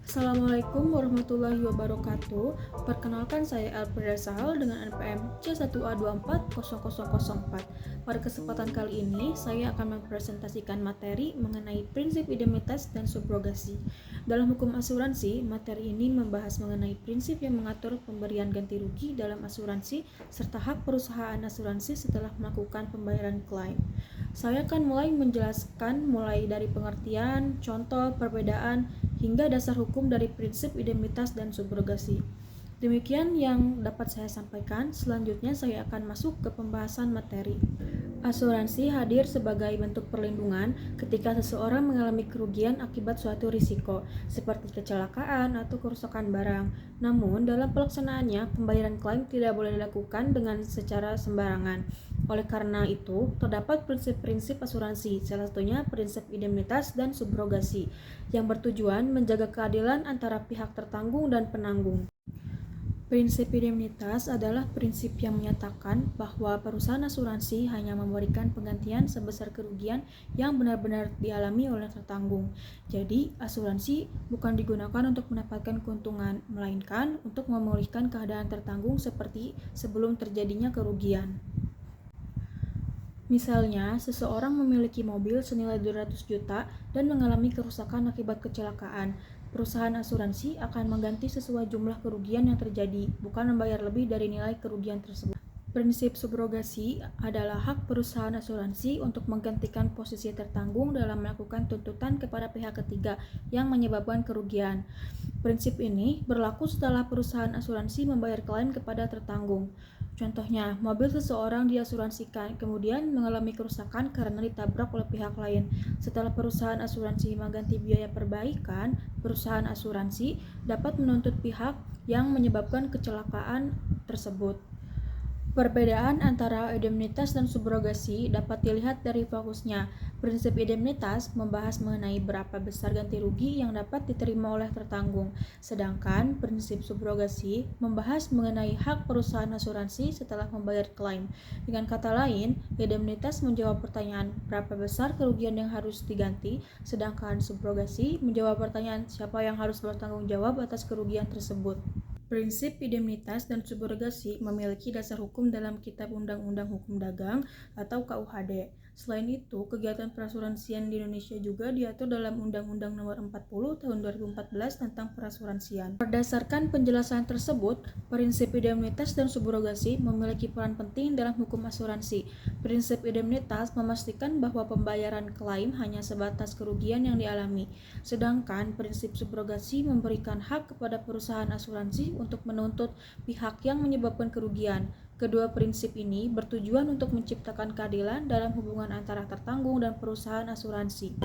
Assalamualaikum warahmatullahi wabarakatuh. Perkenalkan saya Alfreda Sahal dengan NPM C1A240004. Pada kesempatan kali ini, saya akan mempresentasikan materi mengenai prinsip indemnitas dan subrogasi. Dalam hukum asuransi, materi ini membahas mengenai prinsip yang mengatur pemberian ganti rugi dalam asuransi serta hak perusahaan asuransi setelah melakukan pembayaran klaim. Saya akan menjelaskan mulai dari pengertian, contoh, perbedaan, hingga dasar hukum dari prinsip indemnitas dan subrogasi. Demikian yang dapat saya sampaikan. Selanjutnya saya akan masuk ke pembahasan materi. Asuransi hadir sebagai bentuk perlindungan ketika seseorang mengalami kerugian akibat suatu risiko, seperti kecelakaan atau kerusakan barang. Namun, dalam pelaksanaannya, pembayaran klaim tidak boleh dilakukan dengan secara sembarangan. Oleh karena itu, terdapat prinsip-prinsip asuransi, salah satunya prinsip indemnitas dan subrogasi, yang bertujuan menjaga keadilan antara pihak tertanggung dan penanggung. Prinsip indemnitas adalah prinsip yang menyatakan bahwa perusahaan asuransi hanya memberikan penggantian sebesar kerugian yang benar-benar dialami oleh tertanggung. Jadi, asuransi bukan digunakan untuk mendapatkan keuntungan, melainkan untuk memulihkan keadaan tertanggung seperti sebelum terjadinya kerugian. Misalnya, seseorang memiliki mobil senilai 200 juta dan mengalami kerusakan akibat kecelakaan. Perusahaan asuransi akan mengganti sesuai jumlah kerugian yang terjadi, bukan membayar lebih dari nilai kerugian tersebut. Prinsip subrogasi adalah hak perusahaan asuransi untuk menggantikan posisi tertanggung dalam melakukan tuntutan kepada pihak ketiga yang menyebabkan kerugian. Prinsip ini berlaku setelah perusahaan asuransi membayar klaim kepada tertanggung. Contohnya, mobil seseorang diasuransikan, kemudian mengalami kerusakan karena ditabrak oleh pihak lain. Setelah perusahaan asuransi mengganti biaya perbaikan, perusahaan asuransi dapat menuntut pihak yang menyebabkan kecelakaan tersebut. Perbedaan antara indemnitas dan subrogasi dapat dilihat dari fokusnya. Prinsip indemnitas membahas mengenai berapa besar ganti rugi yang dapat diterima oleh tertanggung, sedangkan prinsip subrogasi membahas mengenai hak perusahaan asuransi setelah membayar klaim. Dengan kata lain, indemnitas menjawab pertanyaan berapa besar kerugian yang harus diganti, sedangkan subrogasi menjawab pertanyaan siapa yang harus bertanggung jawab atas kerugian tersebut. Prinsip indemnitas dan subrogasi memiliki dasar hukum dalam Kitab Undang-Undang Hukum Dagang atau KUHD. Selain itu, kegiatan perasuransian di Indonesia juga diatur dalam Undang-Undang Nomor 40 Tahun 2014 tentang perasuransian. Berdasarkan penjelasan tersebut, prinsip indemnitas dan subrogasi memiliki peran penting dalam hukum asuransi. Prinsip indemnitas memastikan bahwa pembayaran klaim hanya sebatas kerugian yang dialami, sedangkan prinsip subrogasi memberikan hak kepada perusahaan asuransi untuk menuntut pihak yang menyebabkan kerugian. Kedua prinsip ini bertujuan untuk menciptakan keadilan dalam hubungan antara tertanggung dan perusahaan asuransi.